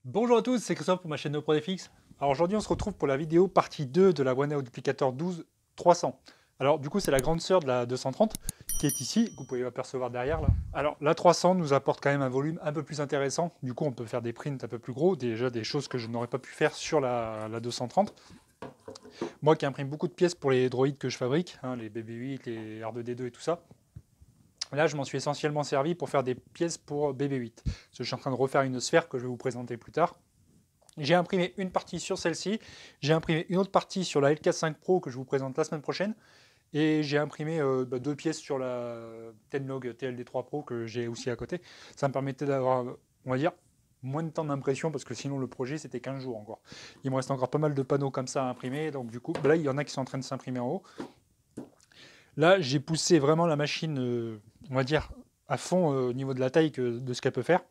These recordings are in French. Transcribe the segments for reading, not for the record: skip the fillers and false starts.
Bonjour à tous, c'est Christophe pour ma chaîne NoProDFX. Alors aujourd'hui on se retrouve pour la vidéo partie 2 de la OneNote Duplicator 12 300. Alors du coup c'est la grande sœur de la 230 qui est ici, que vous pouvez apercevoir derrière là. Alors la 300 nous apporte quand même un volume un peu plus intéressant, du coup on peut faire des prints un peu plus gros, déjà des choses que je n'aurais pas pu faire sur la 230. Moi qui imprime beaucoup de pièces pour les droïdes que je fabrique, hein, les BB-8, les R2D2 et tout ça, là je m'en suis essentiellement servi pour faire des pièces pour BB-8. Parce que je suis en train de refaire une sphère que je vais vous présenter plus tard. J'ai imprimé une partie sur celle-ci, j'ai imprimé une autre partie sur la LK5 Pro que je vous présente la semaine prochaine, et j'ai imprimé deux pièces sur la Tenlog TLD3 Pro que j'ai aussi à côté. Ça me permettait d'avoir, on va dire, moins de temps d'impression parce que sinon le projet c'était 15 jours encore. Il me reste encore pas mal de panneaux comme ça à imprimer, donc du coup, là il y en a qui sont en train de s'imprimer en haut. Là j'ai poussé vraiment la machine, on va dire, à fond au niveau de la taille de ce qu'elle peut faire.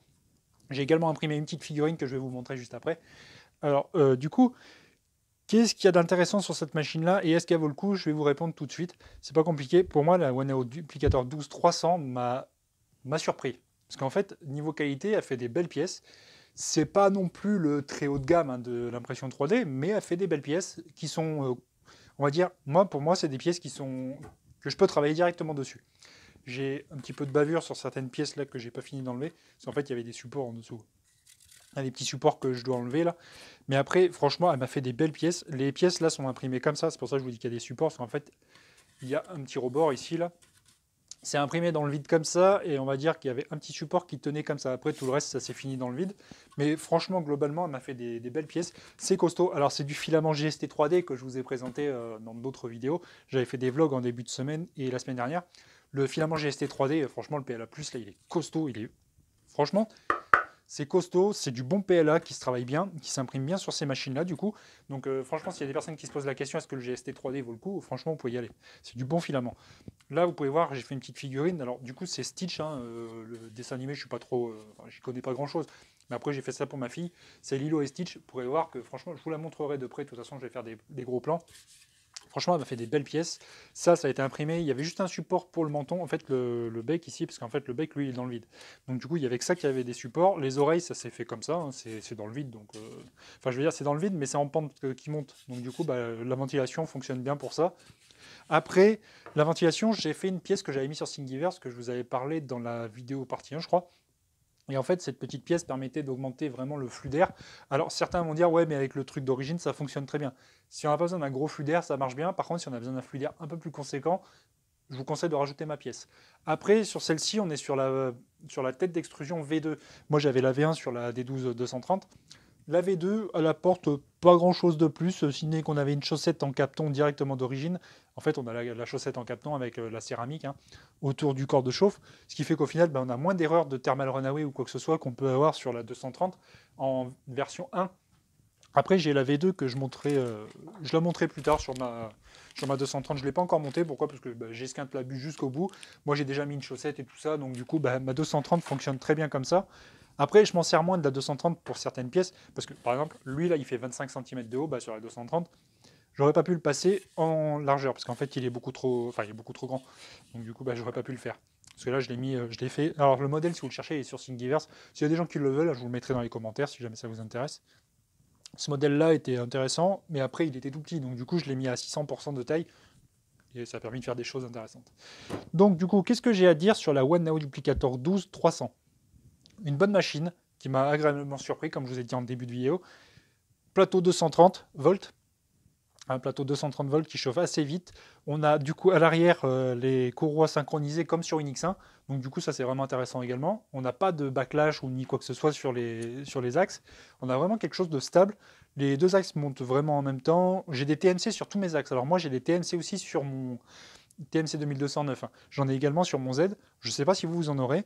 J'ai également imprimé une petite figurine que je vais vous montrer juste après. Alors, du coup, qu'est-ce qu'il y a d'intéressant sur cette machine-là et est-ce qu'elle vaut le coup? Je vais vous répondre tout de suite. C'est pas compliqué. Pour moi, la OneNote Duplicator 12 300 m'a surpris. Parce qu'en fait, niveau qualité, elle fait des belles pièces. C'est pas non plus le très haut de gamme hein, de l'impression 3D, mais elle fait des belles pièces qui sont, on va dire, pour moi, c'est des pièces que je peux travailler directement dessus. J'ai un petit peu de bavure sur certaines pièces là que j'ai pas fini d'enlever, parce qu'en fait, il y avait des supports en dessous. Il y a des petits supports que je dois enlever là. Mais après, franchement, elle m'a fait des belles pièces. Les pièces là sont imprimées comme ça. C'est pour ça que je vous dis qu'il y a des supports. Parce qu'en fait, il y a un petit rebord ici là. C'est imprimé dans le vide comme ça. Et on va dire qu'il y avait un petit support qui tenait comme ça. Après, tout le reste, ça s'est fini dans le vide. Mais franchement, globalement, elle m'a fait des belles pièces. C'est costaud. Alors, c'est du filament GST 3D que je vous ai présenté dans d'autres vidéos. J'avais fait des vlogs en début de semaine et la semaine dernière. Le filament GST 3D, franchement, le PLA, là, il est costaud. Il est. Franchement, c'est costaud, c'est du bon PLA qui se travaille bien, qui s'imprime bien sur ces machines-là, du coup. Donc, franchement, s'il y a des personnes qui se posent la question est-ce que le GST 3D vaut le coup, franchement, vous pouvez y aller. C'est du bon filament. Là, vous pouvez voir, j'ai fait une petite figurine. Alors, du coup, c'est Stitch, hein, le dessin animé, je suis pas trop. J'y connais pas grand-chose. Mais après, j'ai fait ça pour ma fille. C'est Lilo et Stitch. Vous pourrez voir que, franchement, je vous la montrerai de près. De toute façon, je vais faire des gros plans. Franchement, elle m'a fait des belles pièces. Ça a été imprimé. Il y avait juste un support pour le menton, en fait, le bec ici, parce qu'en fait, le bec, lui, il est dans le vide. Donc, du coup, il y avait que ça qui avait des supports. Les oreilles, ça s'est fait comme ça, hein, c'est dans le vide. Donc, enfin, je veux dire, c'est dans le vide, mais c'est en pente qui monte. Donc, du coup, bah, la ventilation fonctionne bien pour ça. Après, la ventilation, j'ai fait une pièce que j'avais mis sur Thingiverse, que je vous avais parlé dans la vidéo partie 1, je crois. Et en fait, cette petite pièce permettait d'augmenter vraiment le flux d'air. Alors, certains vont dire, ouais, mais avec le truc d'origine, ça fonctionne très bien. Si on n'a pas besoin d'un gros flux d'air, ça marche bien. Par contre, si on a besoin d'un flux d'air un peu plus conséquent, je vous conseille de rajouter ma pièce. Après, sur celle-ci, on est sur la tête d'extrusion V2. Moi, j'avais la V1 sur la D12 230. La V2, elle apporte pas grand chose de plus, si ce n'est qu'on avait une chaussette en Kapton directement d'origine. En fait, on a la chaussette en Kapton avec la céramique hein, autour du corps de chauffe, ce qui fait qu'au final, ben, on a moins d'erreurs de thermal runaway ou quoi que ce soit qu'on peut avoir sur la 230 en version 1. Après, j'ai la V2 que je la montrerai plus tard sur ma 230. Je ne l'ai pas encore montée. Pourquoi? Parce que bah, j'esquinte la bûche jusqu'au bout. Moi, j'ai déjà mis une chaussette et tout ça. Donc, du coup, bah, ma 230 fonctionne très bien comme ça. Après, je m'en sers moins de la 230 pour certaines pièces. Parce que, par exemple, lui, là, il fait 25 cm de haut bah, sur la 230. J'aurais pas pu le passer en largeur. Parce qu'en fait, il est beaucoup trop, enfin, il est beaucoup trop grand. Donc, du coup, bah, j'aurais pas pu le faire. Parce que là, je l'ai fait. Alors, le modèle, si vous le cherchez, il est sur Thingiverse. S'il y a des gens qui le veulent, je vous le mettrai dans les commentaires si jamais ça vous intéresse. Ce modèle-là était intéressant, mais après il était tout petit, donc du coup je l'ai mis à 600% de taille, et ça a permis de faire des choses intéressantes. Donc du coup, qu'est-ce que j'ai à dire sur la OneNote Duplicator 12 300? Une bonne machine qui m'a agréablement surpris, comme je vous ai dit en début de vidéo. Plateau 230 volts, un plateau 230 volts qui chauffe assez vite. On a du coup à l'arrière les courroies synchronisées comme sur une X1, donc du coup ça c'est vraiment intéressant également. On n'a pas de backlash ou ni quoi que ce soit sur les axes. On a vraiment quelque chose de stable. Les deux axes montent vraiment en même temps. J'ai des TNC sur tous mes axes. Alors moi j'ai des TNC aussi sur mon TMC 2209. Hein. J'en ai également sur mon Z. Je ne sais pas si vous en aurez.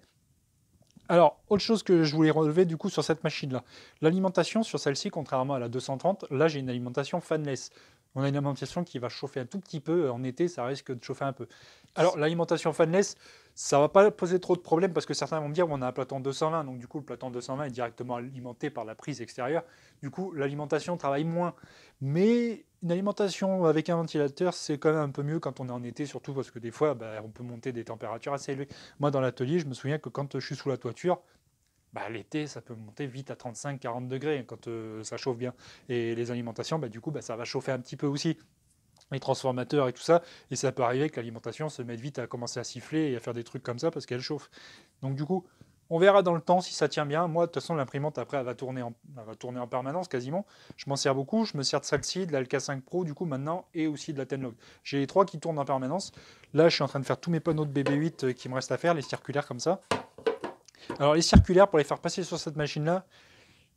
Alors, autre chose que je voulais relever du coup sur cette machine-là, l'alimentation sur celle-ci, contrairement à la 230, là j'ai une alimentation fanless. On a une alimentation qui va chauffer un tout petit peu, en été ça risque de chauffer un peu. Alors l'alimentation fanless, ça va pas poser trop de problèmes parce que certains vont me dire on a un platon 220, donc du coup le platon 220 est directement alimenté par la prise extérieure, du coup l'alimentation travaille moins. Mais une alimentation avec un ventilateur, c'est quand même un peu mieux quand on est en été, surtout parce que des fois, bah, on peut monter des températures assez élevées. Moi, dans l'atelier, je me souviens que quand je suis sous la toiture, bah, l'été, ça peut monter vite à 35-40 degrés quand ça chauffe bien. Et les alimentations, bah, du coup, bah, ça va chauffer un petit peu aussi. Les transformateurs et tout ça. Et ça peut arriver que l'alimentation se mette vite à commencer à siffler et à faire des trucs comme ça parce qu'elle chauffe. Donc du coup, on verra dans le temps si ça tient bien. Moi, de toute façon, l'imprimante, après, elle va tourner en permanence quasiment. Je m'en sers beaucoup. Je me sers de celle-ci, de la LK5 Pro, du coup, maintenant, et aussi de la Tenlog. J'ai les trois qui tournent en permanence. Là, je suis en train de faire tous mes panneaux de BB8 qui me restent à faire, les circulaires comme ça. Alors, les circulaires, pour les faire passer sur cette machine-là,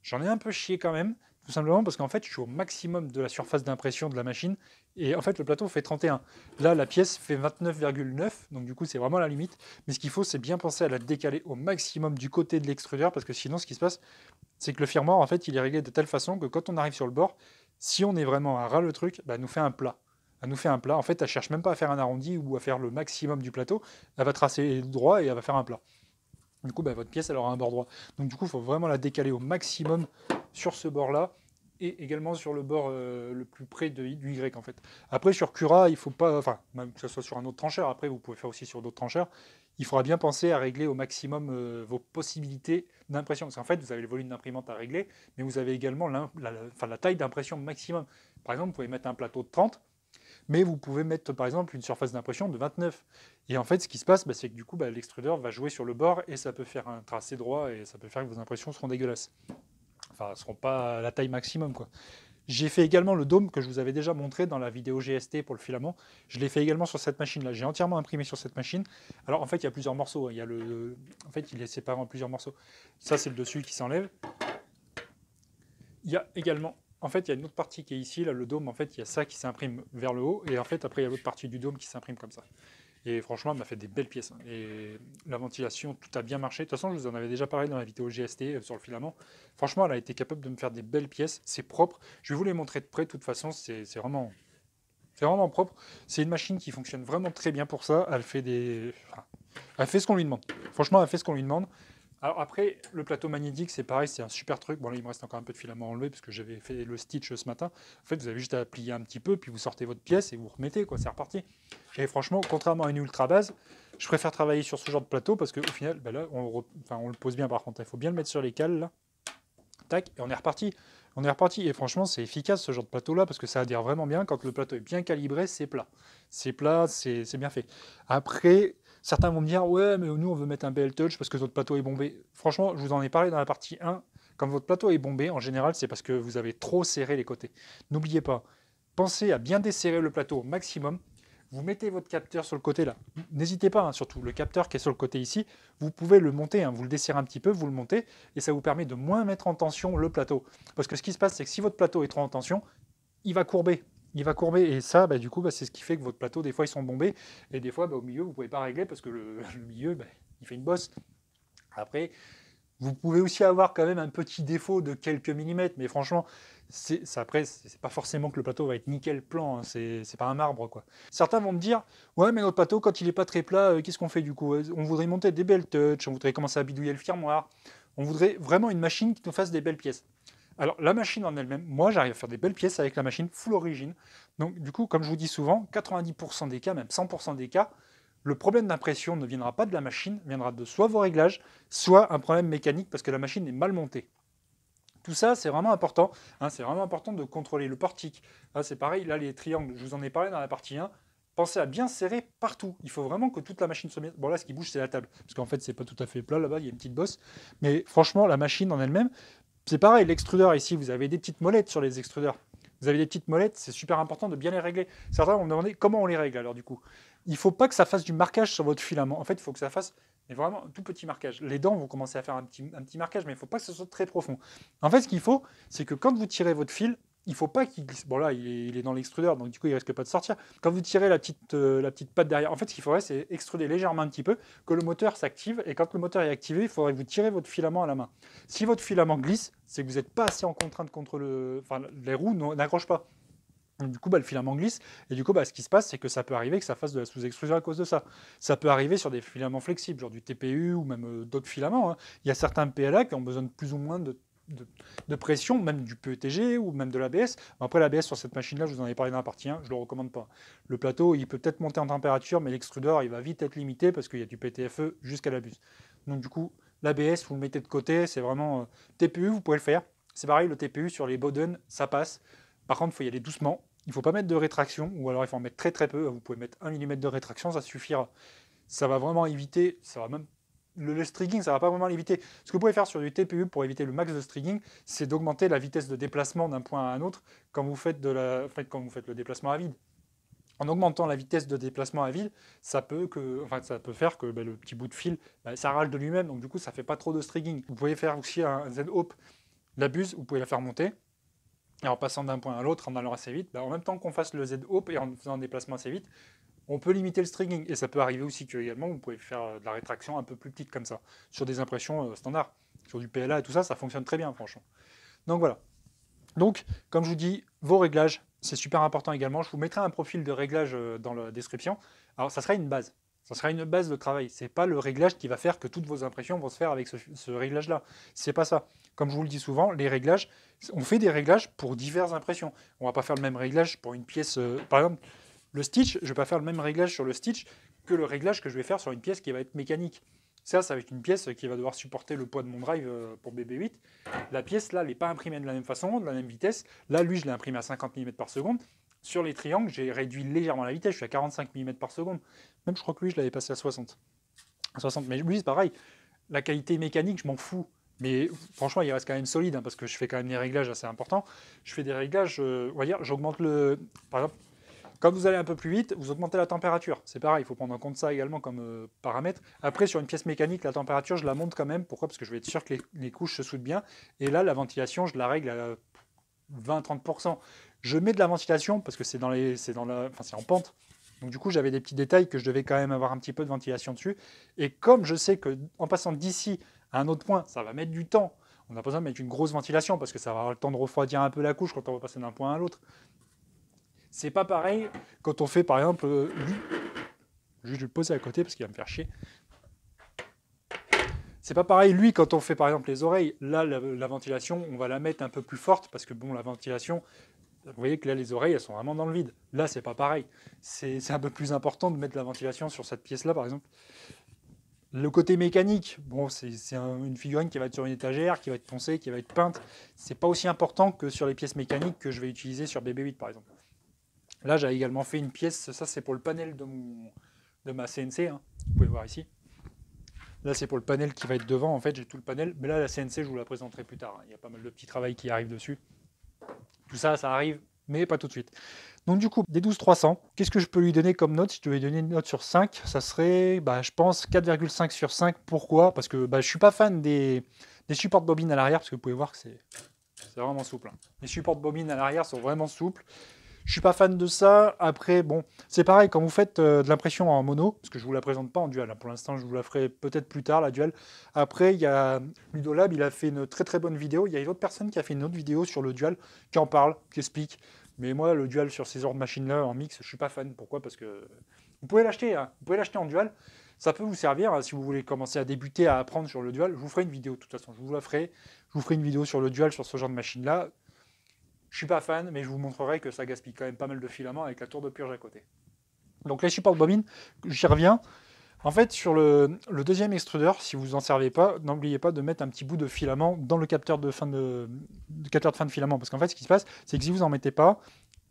j'en ai un peu chié quand même, tout simplement parce qu'en fait, je suis au maximum de la surface d'impression de la machine, et en fait, le plateau fait 31. Là, la pièce fait 29,9, donc du coup, c'est vraiment la limite. Mais ce qu'il faut, c'est bien penser à la décaler au maximum du côté de l'extrudeur, parce que sinon, ce qui se passe, c'est que le firmware, en fait, il est réglé de telle façon que quand on arrive sur le bord, si on est vraiment à ras le truc, bah, elle nous fait un plat. Elle nous fait un plat. En fait, elle cherche même pas à faire un arrondi ou à faire le maximum du plateau. Elle va tracer droit et elle va faire un plat. Du coup, bah, votre pièce, elle aura un bord droit. Donc du coup, il faut vraiment la décaler au maximum sur ce bord-là et également sur le bord le plus près du Y en fait. Après, sur Cura, il faut pas, enfin, même que ce soit sur un autre trancheur, après, vous pouvez faire aussi sur d'autres trancheurs, il faudra bien penser à régler au maximum vos possibilités d'impression. Parce qu'en fait, vous avez le volume d'imprimante à régler, mais vous avez également la taille d'impression maximum. Par exemple, vous pouvez mettre un plateau de 30, mais vous pouvez mettre par exemple une surface d'impression de 29. Et en fait, ce qui se passe, bah, c'est que du coup, bah, l'extrudeur va jouer sur le bord et ça peut faire un tracé droit et ça peut faire que vos impressions seront dégueulasses. Enfin, elles ne seront pas à la taille maximum, quoi. J'ai fait également le dôme que je vous avais déjà montré dans la vidéo GST pour le filament. Je l'ai fait également sur cette machine-là. J'ai entièrement imprimé sur cette machine. Alors en fait, il y a plusieurs morceaux. En fait, il est séparé en plusieurs morceaux. Ça, c'est le dessus qui s'enlève. Il y a également, en fait, il y a une autre partie qui est ici, là, le dôme, en fait, il y a ça qui s'imprime vers le haut, et en fait, après, il y a l'autre partie du dôme qui s'imprime comme ça. Et franchement, elle m'a fait des belles pièces, hein. Et la ventilation, tout a bien marché. De toute façon, je vous en avais déjà parlé dans la vidéo GST sur le filament. Franchement, elle a été capable de me faire des belles pièces. C'est propre. Je vais vous les montrer de près. De toute façon, c'est vraiment propre. C'est une machine qui fonctionne vraiment très bien pour ça. Elle fait ce qu'on lui demande. Franchement, elle fait ce qu'on lui demande. Alors après, le plateau magnétique, c'est pareil, c'est un super truc. Bon là, il me reste encore un peu de filament à enlever parce que j'avais fait le stitch ce matin. En fait, vous avez juste à plier un petit peu, puis vous sortez votre pièce et vous remettez, quoi, c'est reparti. Et franchement, contrairement à une ultra base, je préfère travailler sur ce genre de plateau parce qu'au final, bah là, on le pose bien par contre. Il faut bien le mettre sur les cales, là. Tac, et on est reparti. On est reparti. Et franchement, c'est efficace ce genre de plateau-là parce que ça adhère vraiment bien. Quand le plateau est bien calibré, c'est plat. C'est plat, c'est bien fait. Après, certains vont me dire, ouais, mais nous, on veut mettre un BL Touch parce que votre plateau est bombé. Franchement, je vous en ai parlé dans la partie 1. Quand votre plateau est bombé, en général, c'est parce que vous avez trop serré les côtés. N'oubliez pas, pensez à bien desserrer le plateau au maximum. Vous mettez votre capteur sur le côté là. N'hésitez pas, hein, surtout le capteur qui est sur le côté ici, vous pouvez le monter, hein, vous le desserrez un petit peu, vous le montez, et ça vous permet de moins mettre en tension le plateau. Parce que ce qui se passe, c'est que si votre plateau est trop en tension, il va courber. Il va courber, et ça, bah, du coup, bah, c'est ce qui fait que votre plateau, des fois, ils sont bombés, et des fois, bah, au milieu, vous ne pouvez pas régler parce que le milieu, bah, il fait une bosse. Après, vous pouvez aussi avoir quand même un petit défaut de quelques millimètres, mais franchement, après, c'est pas forcément que le plateau va être nickel plan, hein, c'est pas un marbre, quoi. Certains vont me dire, ouais, mais notre plateau, quand il est pas très plat, qu'est-ce qu'on fait du coup? On voudrait monter des belles touches, on voudrait commencer à bidouiller le firmware, on voudrait vraiment une machine qui nous fasse des belles pièces. Alors, la machine en elle-même, moi, j'arrive à faire des belles pièces avec la machine full origine. Donc, du coup, comme je vous dis souvent, 90% des cas, même 100% des cas, le problème d'impression ne viendra pas de la machine, viendra de soit vos réglages, soit un problème mécanique parce que la machine est mal montée. Tout ça, c'est vraiment important. Hein, c'est vraiment important de contrôler le portique. Là, c'est pareil, là, les triangles, je vous en ai parlé dans la partie 1. Pensez à bien serrer partout. Il faut vraiment que toute la machine soit bien. Bon, là, ce qui bouge, c'est la table. Parce qu'en fait, c'est pas tout à fait plat là-bas, il y a une petite bosse. Mais franchement, la machine en elle-même, c'est pareil. L'extrudeur ici, vous avez des petites molettes sur les extrudeurs. Vous avez des petites molettes, c'est super important de bien les régler. Certains vont me demander comment on les règle alors du coup. Il ne faut pas que ça fasse du marquage sur votre filament. En fait, il faut que ça fasse vraiment un tout petit marquage. Les dents vont commencer à faire un petit marquage, mais il ne faut pas que ce soit très profond. En fait, ce qu'il faut, c'est que quand vous tirez votre fil, il ne faut pas qu'il glisse. Bon là, il est dans l'extrudeur, donc du coup, il ne risque pas de sortir. Quand vous tirez la petite patte derrière, en fait, ce qu'il faudrait, c'est extruder légèrement un petit peu, que le moteur s'active. Et quand le moteur est activé, il faudrait que vous tirez votre filament à la main. Si votre filament glisse, c'est que vous n'êtes pas assez en contrainte contre Enfin, les roues n'accrochent pas. Donc, du coup, le filament glisse, et du coup, ce qui se passe, c'est que ça peut arriver que ça fasse de la sous-extrusion à cause de ça. Ça peut arriver sur des filaments flexibles, genre du TPU ou même d'autres filaments, hein. Il y a certains PLA qui ont besoin de plus ou moins de pression, même du PETG ou même de l'ABS. Après, l'ABS sur cette machine-là, je vous en ai parlé dans la partie 1, je ne le recommande pas. Le plateau, il peut peut-être monter en température, mais l'extrudeur, il va vite être limité parce qu'il y a du PTFE jusqu'à la buse. Donc, du coup, L'ABS, vous le mettez de côté, c'est vraiment... TPU, vous pouvez le faire. C'est pareil, le TPU sur les Bowden, ça passe. Par contre, il faut y aller doucement. Il ne faut pas mettre de rétraction, ou alors il faut en mettre très très peu. Vous pouvez mettre 1 mm de rétraction, ça suffira. Ça va vraiment éviter, ça va même... Le strigging, ça ne va pas vraiment l'éviter. Ce que vous pouvez faire sur du TPU pour éviter le max de strigging, c'est d'augmenter la vitesse de déplacement d'un point à un autre quand vous faites, quand vous faites le déplacement à vide. En augmentant la vitesse de déplacement à vide, ça peut faire que le petit bout de fil s'arrache de lui-même, donc du coup ça ne fait pas trop de strigging. Vous pouvez faire aussi un Z-Hope, la buse, vous pouvez la faire monter, et en passant d'un point à l'autre, en allant assez vite, en même temps qu'on fasse le Z-Hope et en faisant un déplacement assez vite, on peut limiter le strigging. Et ça peut arriver aussi que également, vous pouvez faire de la rétraction un peu plus petite comme ça, sur des impressions standards. Sur du PLA et tout ça, ça fonctionne très bien, franchement. Donc voilà. Donc, comme je vous dis, vos réglages, c'est super important également. Je vous mettrai un profil de réglage dans la description. Alors, ça sera une base. Ça sera une base de travail. Ce n'est pas le réglage qui va faire que toutes vos impressions vont se faire avec ce réglage-là. C'est pas ça. Comme je vous le dis souvent, les réglages, on fait des réglages pour diverses impressions. On ne va pas faire le même réglage pour une pièce. Par exemple, le stitch, je ne vais pas faire le même réglage sur le stitch que le réglage que je vais faire sur une pièce qui va être mécanique. Ça va être une pièce qui va devoir supporter le poids de mon drive pour BB8. La pièce, là, elle n'est pas imprimée de la même façon, de la même vitesse. Là, lui, je l'ai imprimé à 50 mm par seconde. Sur les triangles, j'ai réduit légèrement la vitesse, je suis à 45 mm par seconde. Même, je crois que lui, je l'avais passé à 60. Mais lui, c'est pareil. La qualité mécanique, je m'en fous. Mais franchement, il reste quand même solide, parce que je fais quand même des réglages assez importants. Je fais des réglages, on va dire, j'augmente le... Par exemple, quand vous allez un peu plus vite, vous augmentez la température. C'est pareil, il faut prendre en compte ça également comme paramètre. Après, sur une pièce mécanique, la température, je la monte quand même. Pourquoi? Parce que je vais être sûr que les couches se soudent bien. Et là, la ventilation, je la règle à 20-30%. Je mets de la ventilation parce que c'est en pente. Donc du coup, j'avais des petits détails que je devais quand même avoir un petit peu de ventilation dessus. Et comme je sais qu'en passant d'ici à un autre point, ça va mettre du temps, on n'a pas besoin de mettre une grosse ventilation parce que ça va avoir le temps de refroidir un peu la couche quand on va passer d'un point à l'autre. C'est pas pareil quand on fait par exemple... je vais le poser à côté parce qu'il va me faire chier. C'est pas pareil, lui, quand on fait par exemple les oreilles. Là, la ventilation, on va la mettre un peu plus forte parce que bon, la ventilation, vous voyez que là, les oreilles, elles sont vraiment dans le vide. Là, c'est pas pareil. C'est un peu plus important de mettre la ventilation sur cette pièce-là, par exemple. Le côté mécanique, bon, c'est une figurine qui va être sur une étagère, qui va être poncée, qui va être peinte. C'est pas aussi important que sur les pièces mécaniques que je vais utiliser sur BB8, par exemple. Là, j'ai également fait une pièce, ça c'est pour le panel de ma CNC, hein. Vous pouvez voir ici. Là, c'est pour le panel qui va être devant, en fait, j'ai tout le panel. Mais là, la CNC, je vous la présenterai plus tard, hein. Il y a pas mal de petits travail qui arrivent dessus. Tout ça, ça arrive, mais pas tout de suite. Donc du coup, des 12300, qu'est-ce que je peux lui donner comme note? Si je devais donner une note sur 5, ça serait, je pense, 4,5 sur 5. Pourquoi? Parce que je ne suis pas fan des supports de bobine à l'arrière, parce que vous pouvez voir que c'est vraiment souple, hein. Les supports de bobine à l'arrière sont vraiment souples. Je suis pas fan de ça. Après, bon, c'est pareil, quand vous faites de l'impression en mono, parce que je ne vous la présente pas en dual, hein. Pour l'instant, je vous la ferai peut-être plus tard, la dual. Après, il y a Ludolab, il a fait une très très bonne vidéo. Il y a une autre personne qui a fait une autre vidéo sur le dual, qui en parle, qui explique. Mais moi, le dual sur ces genres de machines-là, en mix, je suis pas fan. Pourquoi? Parce que vous pouvez l'acheter, hein. Vous pouvez l'acheter en dual. Ça peut vous servir, hein, si vous voulez commencer à débuter, à apprendre sur le dual. Je vous ferai une vidéo, de toute façon, je vous la ferai. Je vous ferai une vidéo sur le dual, sur ce genre de machine-là. Je suis pas fan, mais je vous montrerai que ça gaspille quand même pas mal de filaments avec la tour de purge à côté. Donc les supports de bobine, j'y reviens. En fait, sur le deuxième extrudeur, si vous n'en servez pas, n'oubliez pas de mettre un petit bout de filament dans le capteur de fin de filament. Parce qu'en fait, ce qui se passe, c'est que si vous n'en mettez pas,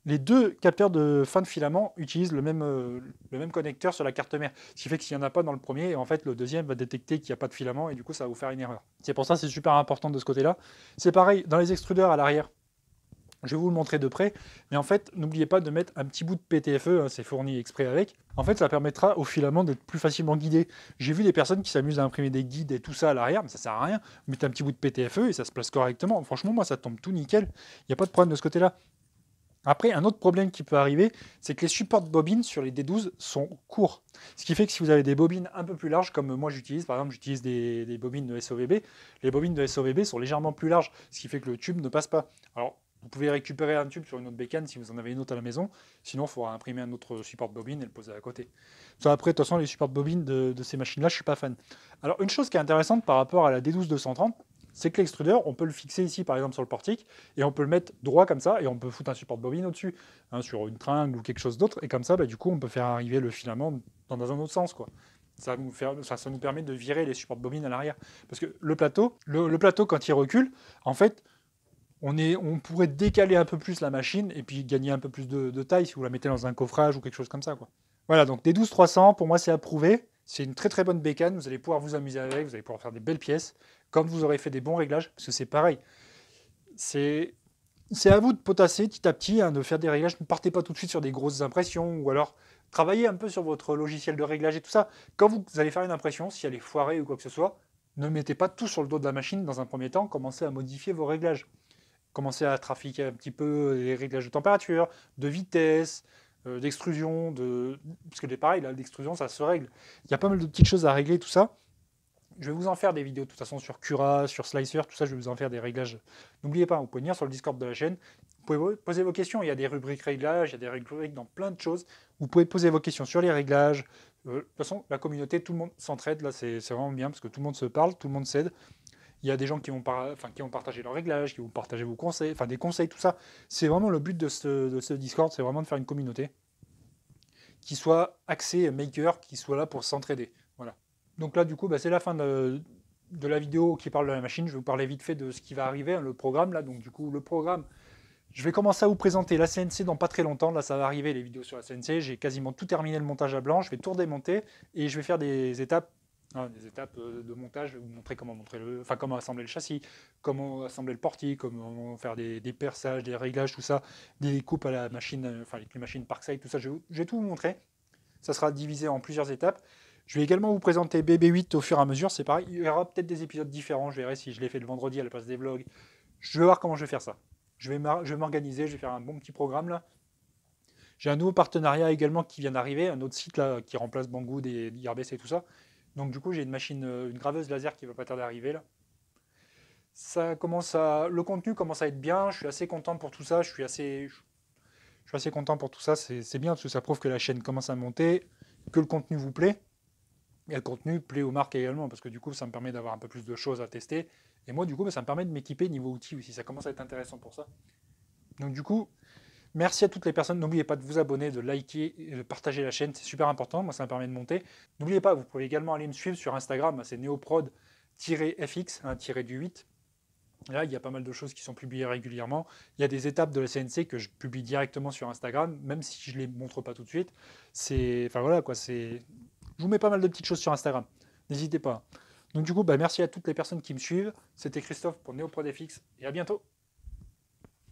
les deux capteurs de fin de filament utilisent le même connecteur sur la carte mère. Ce qui fait que s'il n'y en a pas dans le premier, en fait, le deuxième va détecter qu'il n'y a pas de filament et du coup, ça va vous faire une erreur. C'est pour ça que c'est super important de ce côté-là. C'est pareil, dans les extrudeurs à l'arrière, je vais vous le montrer de près, mais en fait, n'oubliez pas de mettre un petit bout de PTFE, hein, c'est fourni exprès avec. En fait, ça permettra au filament d'être plus facilement guidé. J'ai vu des personnes qui s'amusent à imprimer des guides et tout ça à l'arrière, mais ça sert à rien. Vous mettez un petit bout de PTFE et ça se place correctement. Franchement, moi, ça tombe tout nickel. Il n'y a pas de problème de ce côté-là. Après, un autre problème qui peut arriver, c'est que les supports de bobines sur les D12 sont courts. Ce qui fait que si vous avez des bobines un peu plus larges, comme moi j'utilise, par exemple j'utilise des bobines de SOVB, les bobines de SOVB sont légèrement plus larges, ce qui fait que le tube ne passe pas. Alors, vous pouvez récupérer un tube sur une autre bécane si vous en avez une autre à la maison, sinon il faudra imprimer un autre support de bobine et le poser à côté. Ça, après, de toute façon, les supports de bobine de ces machines-là, je ne suis pas fan. Alors, une chose qui est intéressante par rapport à la D12 230, c'est que l'extrudeur, on peut le fixer ici, par exemple, sur le portique, et on peut le mettre droit comme ça, et on peut foutre un support de bobine au-dessus, hein, sur une tringle ou quelque chose d'autre, et comme ça, du coup, on peut faire arriver le filament dans un autre sens, quoi. Ça nous permet de virer les supports de bobine à l'arrière. Parce que le plateau, quand il recule, en fait, on pourrait décaler un peu plus la machine et puis gagner un peu plus de taille si vous la mettez dans un coffrage ou quelque chose comme ça, quoi. Voilà, donc des 12-300, pour moi, c'est approuvé. C'est une très très bonne bécane. Vous allez pouvoir vous amuser avec, vous allez pouvoir faire des belles pièces quand vous aurez fait des bons réglages. Parce que c'est pareil. C'est à vous de potasser petit à petit, hein, de faire des réglages. Ne partez pas tout de suite sur des grosses impressions ou alors travaillez un peu sur votre logiciel de réglage et tout ça. Quand vous allez faire une impression, si elle est foirée ou quoi que ce soit, ne mettez pas tout sur le dos de la machine dans un premier temps. Commencez à modifier vos réglages. Commencez à trafiquer un petit peu les réglages de température, de vitesse, d'extrusion, parce que pareil, l'extrusion, ça se règle. Il y a pas mal de petites choses à régler, tout ça. Je vais vous en faire des vidéos de toute façon sur Cura, sur Slicer, tout ça, je vais vous en faire des réglages. N'oubliez pas, vous pouvez venir sur le Discord de la chaîne, vous pouvez poser vos questions, il y a des rubriques réglages, il y a des rubriques dans plein de choses. Vous pouvez poser vos questions sur les réglages. De toute façon, la communauté, tout le monde s'entraide, là c'est vraiment bien, parce que tout le monde se parle, tout le monde s'aide. Il y a des gens qui vont partager leurs réglages, qui vont partager vos conseils, enfin des conseils, tout ça. C'est vraiment le but de ce Discord, c'est vraiment de faire une communauté qui soit axée maker, qui soit là pour s'entraider. Voilà. Donc là, du coup, c'est la fin de la vidéo qui parle de la machine. Je vais vous parler vite fait de ce qui va arriver, hein, le programme là. Donc du coup, le programme, je vais commencer à vous présenter la CNC dans pas très longtemps. Là, ça va arriver, les vidéos sur la CNC. J'ai quasiment tout terminé le montage à blanc. Je vais tout redémonter et je vais faire des étapes de montage. Je vais vous montrer comment assembler le châssis, comment assembler le portique, comment faire des perçages, des réglages, tout ça, des coupes à la machine, avec les machines Parkside, tout ça. Je vais tout vous montrer. Ça sera divisé en plusieurs étapes. Je vais également vous présenter BB8 au fur et à mesure. C'est pareil, il y aura peut-être des épisodes différents. Je verrai si je l'ai fait le vendredi à la place des vlogs. Je vais voir comment je vais faire ça. Je vais m'organiser, je vais faire un bon petit programme là. J'ai un nouveau partenariat également qui vient d'arriver, un autre site là qui remplace Banggood et Gearbest et tout ça. Donc du coup j'ai une machine, une graveuse laser qui va pas tarder à arriver là. Le contenu commence à être bien. Je suis assez content pour tout ça. Je suis assez content pour tout ça. C'est bien parce que ça prouve que la chaîne commence à monter, que le contenu vous plaît. Et le contenu plaît aux marques également, parce que du coup, ça me permet d'avoir un peu plus de choses à tester. Et moi, du coup, ça me permet de m'équiper niveau outils aussi. Ça commence à être intéressant pour ça. Donc du coup, merci à toutes les personnes. N'oubliez pas de vous abonner, de liker et de partager la chaîne. C'est super important. Moi, ça me permet de monter. N'oubliez pas, vous pouvez également aller me suivre sur Instagram. C'est neoprod-fx, tiré du 8. Là, il y a pas mal de choses qui sont publiées régulièrement. Il y a des étapes de la CNC que je publie directement sur Instagram, même si je ne les montre pas tout de suite. Enfin voilà, quoi, je vous mets pas mal de petites choses sur Instagram. N'hésitez pas. Donc du coup, merci à toutes les personnes qui me suivent. C'était Christophe pour NeoProdFX et à bientôt.